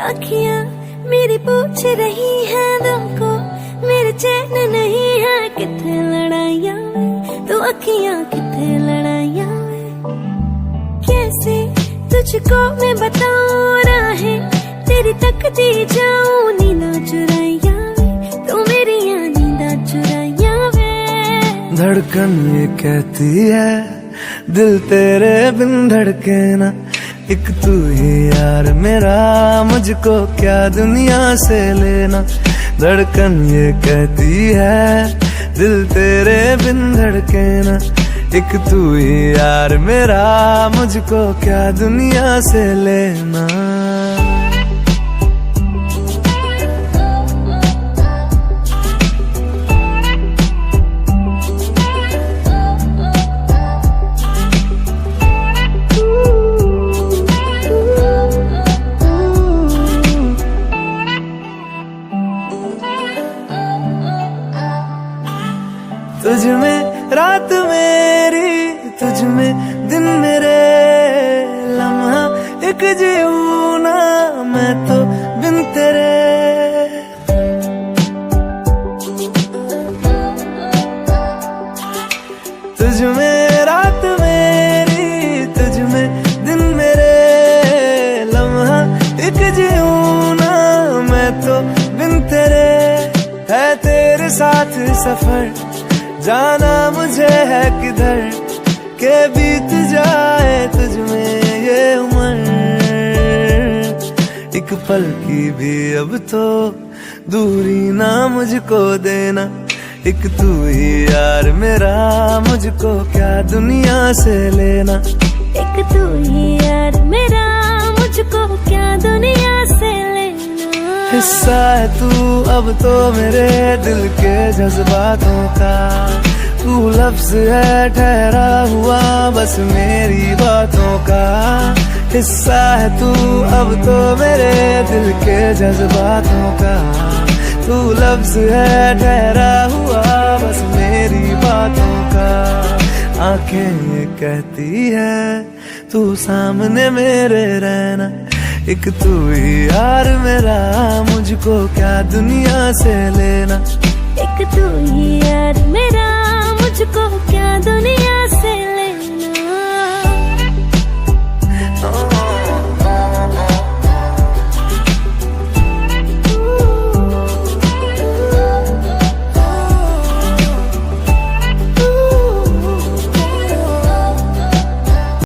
अखियां मेरी पूछ रही है दिल को, मेरे चैन नहीं है किथे लड़ाइयां, तो अखियां किथे लड़ाइयां। कैसे तुझको मैं बताऊं राहें तेरी तकती जाऊं, नींदा चुराइया तू मेरी नींदा चुराइया वे। धड़कन ये कहती है दिल तेरे बिन धड़के ना, एक तू ही यार मेरा, मुझको क्या दुनिया से लेना। धड़कन ये कहती है दिल तेरे बिन धड़के ना, एक तू ही यार मेरा, मुझको क्या दुनिया से लेना। तुझ में रात मेरी, तुझ में दिन मेरे, लम्हा एक जीऊं ना मैं तो बिन तेरे। तुझ में रात मेरी, तुझ में दिन मेरे, लम्हा एक जीऊं ना मैं तो बिन तेरे। है तेरे साथ सफर जाना मुझे है किधर, के बीत जाए तुझ में ये उम्र। एक पल की भी अब तो दूरी ना मुझको देना, एक तू ही यार मेरा, मुझको क्या दुनिया से लेना। एक तू ही यार मेरा, मुझको क्या दुनिया से लेना। हिस्सा है तू अब तो मेरे दिल के जज्बातों का, तू लफ्ज है ठहरा हुआ बस मेरी बातों का। हिस्सा है तू अब तो मेरे दिल के जज्बातों का, तू लफ्ज है ठहरा हुआ बस मेरी बातों का। आंखें ये कहती है तू सामने मेरे रहना, एक तू ही यार मेरा, मुझको क्या दुनिया से लेना। एक तू ही यार मेरा, मुझको क्या दुनिया